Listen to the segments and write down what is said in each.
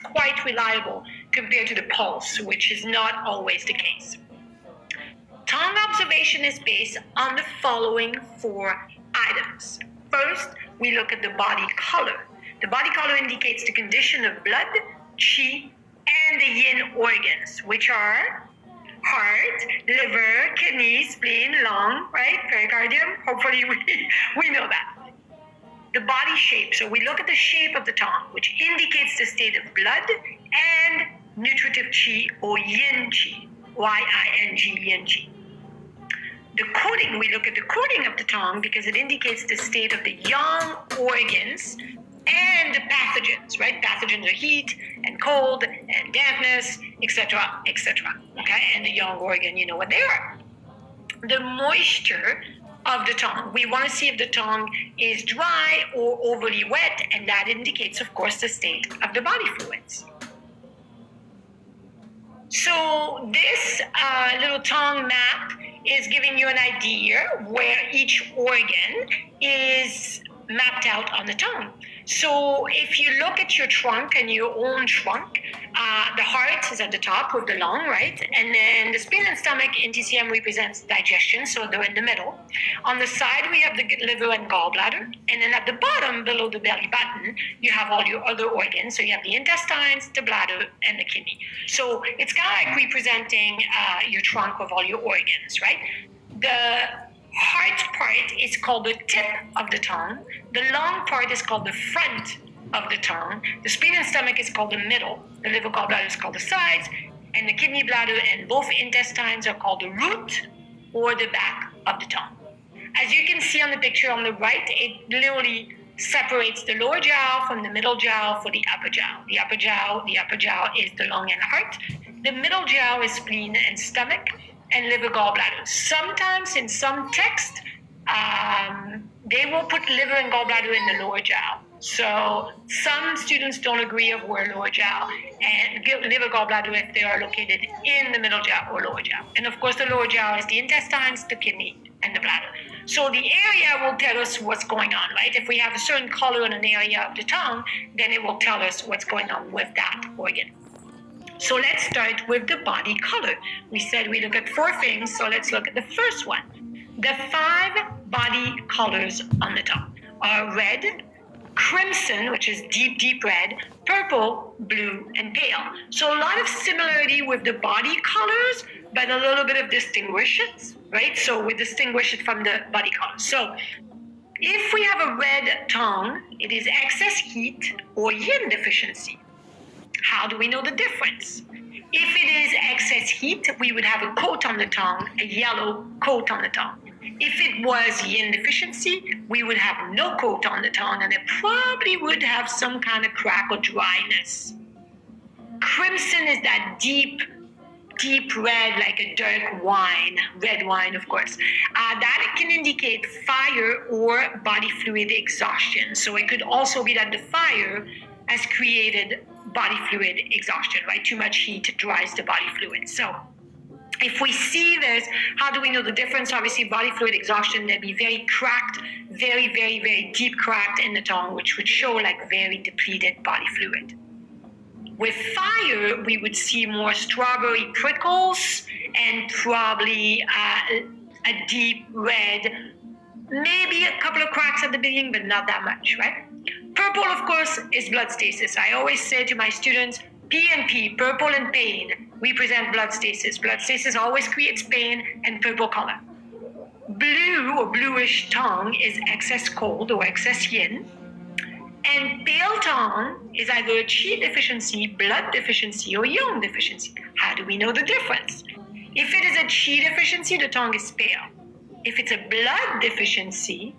quite reliable compared to the pulse, which is not always the case. Tongue observation is based on the following 4 items. First, we look at the body color. The body color indicates the condition of blood, qi, and the yin organs, which are heart, liver, kidney, spleen, lung, right? Pericardium. Hopefully we know that. The body shape. So we look at the shape of the tongue, which indicates the state of blood and nutritive qi or yin qi, Y-I-N-G, yin qi. The coating, we look at the coating of the tongue because it indicates the state of the young organs and the pathogens, right? Pathogens are heat and cold and dampness, etc., etc. Okay, and the young organ, you know what they are. The moisture of the tongue. We want to see if the tongue is dry or overly wet, and that indicates, of course, the state of the body fluids. So this little tongue map is giving you an idea where each organ is mapped out on the tongue. So if you look at your trunk and your own trunk, the heart is at the top with the lung, right? And then the spleen and stomach in TCM represents digestion, so they're in the middle. On the side, we have the liver and gallbladder. And then at the bottom, below the belly button, you have all your other organs. So you have the intestines, the bladder, and the kidney. So it's kind of like representing your trunk of all your organs, right? The heart part is called the tip of the tongue. The lung part is called the front of the tongue. The spleen and stomach is called the middle. The liver gallbladder is called the sides. And the kidney, bladder, and both intestines are called the root or the back of the tongue. As you can see on the picture on the right, it literally separates the lower jowl from the middle jowl for the upper jowl. The upper jowl is the lung and heart. The middle jowl is spleen and stomach and liver gallbladder. Sometimes in some text, they will put liver and gallbladder in the lower jowl. So some students don't agree of where lower jowl and liver gallbladder if they are located in the middle jowl or lower jowl. And of course the lower jowl is the intestines, the kidney, and the bladder. So the area will tell us what's going on, right? If we have a certain color in an area of the tongue, then it will tell us what's going on with that organ. So let's start with the body color. We said we look at 4 things, so let's look at the first one. The 5 body colors on the tongue are red, crimson, which is deep, deep red, purple, blue, and pale. So a lot of similarity with the body colors, but a little bit of distinguishes, right? So we distinguish it from the body color. So if we have a red tongue, it is excess heat or yin deficiency. How do we know the difference? If it is excess heat, we would have a coat on the tongue, a yellow coat on the tongue. If it was yin deficiency, we would have no coat on the tongue, and it probably would have some kind of crack or dryness. Crimson is that deep, deep red, like a dark wine, red wine, of course. That can indicate fire or body fluid exhaustion. So it could also be that the fire has created body fluid exhaustion, right? Too much heat dries the body fluid. So if we see this, how do we know the difference? Obviously, body fluid exhaustion, they'd be very cracked, very, very, very deep cracked in the tongue, which would show like very depleted body fluid. With fire, we would see more strawberry prickles and probably a deep red, maybe a couple of cracks at the beginning, but not that much, right? Purple, of course, is blood stasis. I always say to my students, P and P, purple and pain, represent blood stasis. Blood stasis always creates pain and purple color. Blue or bluish tongue is excess cold or excess yin. And pale tongue is either a qi deficiency, blood deficiency, or yang deficiency. How do we know the difference? If it is a qi deficiency, the tongue is pale. If it's a blood deficiency,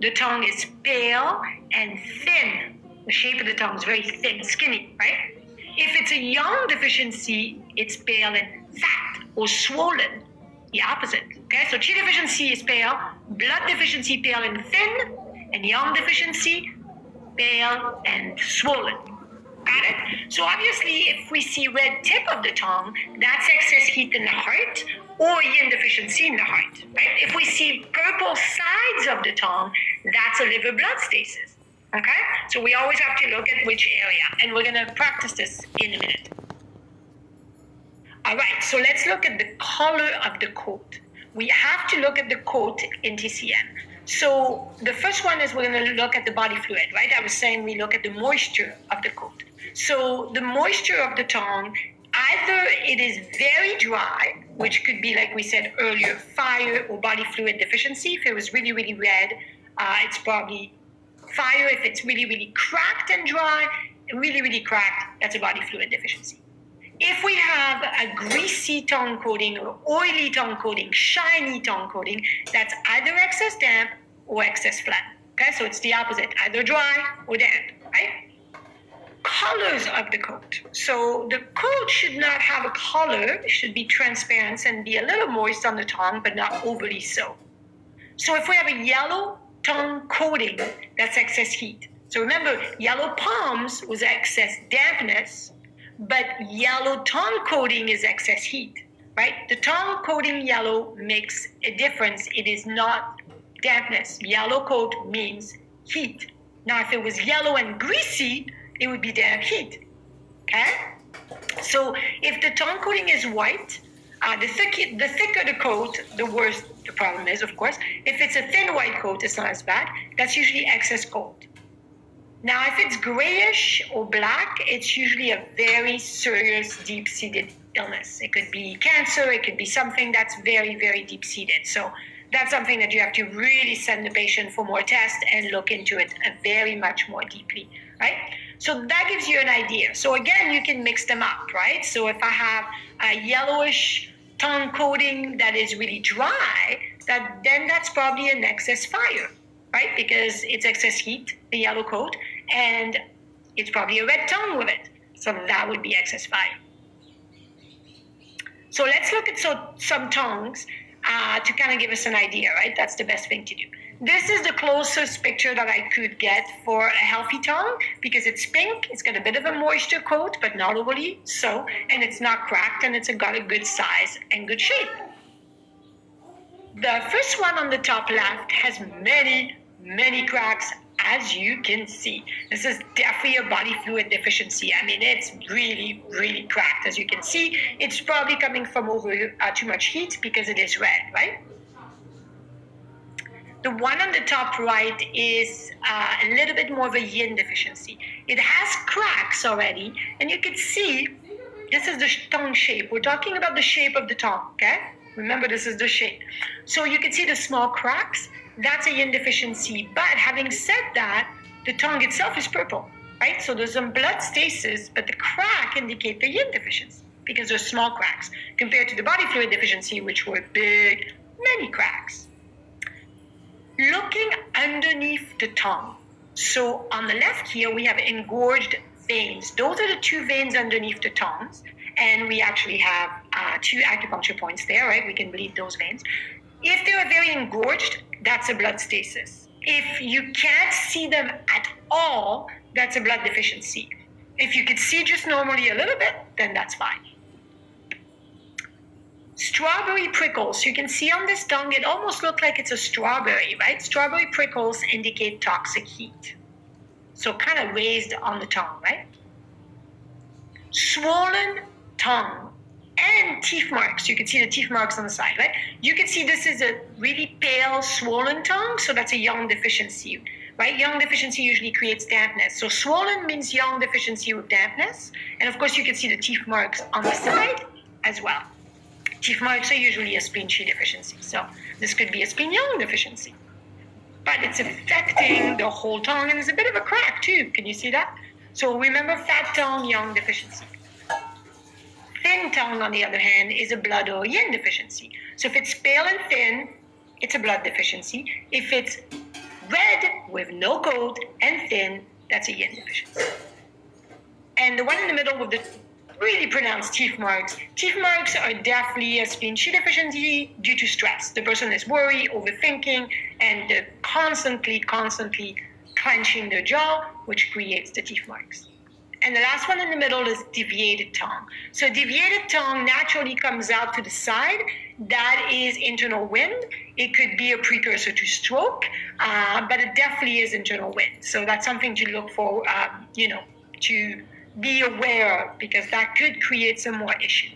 the tongue is pale and thin. The shape of the tongue is very thin, skinny, right? If it's a yang deficiency, it's pale and fat or swollen. The opposite. Okay, so qi deficiency is pale, blood deficiency pale and thin, and yang deficiency pale and swollen. Got it? So obviously, if we see red tip of the tongue, that's excess heat in the heart or yin deficiency in the heart. Right? If we see purple sides of the tongue, that's a liver blood stasis. Okay? So we always have to look at which area, and we're going to practice this in a minute. All right, so let's look at the color of the coat. We have to look at the coat in TCM. So the first one is we're going to look at the body fluid, right? I was saying we look at the moisture of the coat. So the moisture of the tongue, either it is very dry, which could be, like we said earlier, fire or body fluid deficiency. If it was really, really red, it's probably fire. If it's really, really cracked and dry, really, really cracked, that's a body fluid deficiency. If we have a greasy tongue coating or oily tongue coating, shiny tongue coating, that's either excess damp or excess phlegm. Okay, so it's the opposite, either dry or damp, right? Colors of the coat. So the coat should not have a color. It should be transparent and be a little moist on the tongue, but not overly so. So if we have a yellow tongue coating, that's excess heat. So remember, yellow palms was excess dampness, but yellow tongue coating is excess heat, right? The tongue coating yellow makes a difference. It is not dampness. Yellow coat means heat. Now, if it was yellow and greasy, it would be damp heat, okay? So if the tongue coating is white, the thicker the coat, the worse the problem is, of course. If it's a thin white coat, it's not as bad. That's usually excess cold. Now, if it's grayish or black, it's usually a very serious, deep-seated illness. It could be cancer. It could be something that's very, very deep-seated. So that's something that you have to really send the patient for more tests and look into it very much more deeply, right? So that gives you an idea. So again, you can mix them up, right? So if I have a yellowish tongue coating that is really dry, then that's probably an excess fire, right? Because it's excess heat, the yellow coat, and it's probably a red tongue with it. So that would be excess fire. So let's look at some tongues to kind of give us an idea, right? That's the best thing to do. This is the closest picture that I could get for a healthy tongue because it's pink, it's got a bit of a moisture coat, but not overly so, and it's not cracked, and it's got a good size and good shape. The first one on the top left has many, many cracks, as you can see. This is definitely a body fluid deficiency. I mean, it's really, really cracked, as you can see. It's probably coming from over too much heat because it is red, right? The one on the top right is a little bit more of a yin deficiency. It has cracks already, and you can see this is the tongue shape. We're talking about the shape of the tongue, okay? Remember, this is the shape. So you can see the small cracks. That's a yin deficiency. But having said that, the tongue itself is purple, right? So there's some blood stasis, but the crack indicate the yin deficiency because there's small cracks compared to the body fluid deficiency, which were big, many cracks. Looking underneath the tongue. So on the left here, we have engorged veins. Those are the two veins underneath the tongues. And we actually have 2 acupuncture points there, right? We can bleed those veins. If they are very engorged, that's a blood stasis. If you can't see them at all, that's a blood deficiency. If you could see just normally a little bit, then that's fine. Strawberry prickles. You can see on this tongue, it almost looks like it's a strawberry, right? Strawberry prickles indicate toxic heat. So kind of raised on the tongue, right? Swollen tongue and teeth marks. You can see the teeth marks on the side, right? You can see this is a really pale, swollen tongue, so that's a yang deficiency, right? Yang deficiency usually creates dampness. So swollen means yang deficiency with dampness. And of course, you can see the teeth marks on the side as well. Teeth marks are usually a spleen Qi deficiency. So this could be a spleen yang deficiency. But it's affecting the whole tongue, and there's a bit of a crack too. Can you see that? So remember, fat tongue, yang deficiency. Thin tongue, on the other hand, is a blood or yin deficiency. So if it's pale and thin, it's a blood deficiency. If it's red with no coat and thin, that's a yin deficiency. And the one in the middle with the really pronounced teeth marks are definitely a spleen Qi deficiency due to stress. The person is worried, overthinking, and constantly clenching their jaw, which creates the teeth marks. And the last one in the middle is deviated tongue. So deviated tongue naturally comes out to the side. That is internal wind. It could be a precursor to stroke, but it definitely is internal wind. So that's something to look for, to be aware of, because that could create some more issue.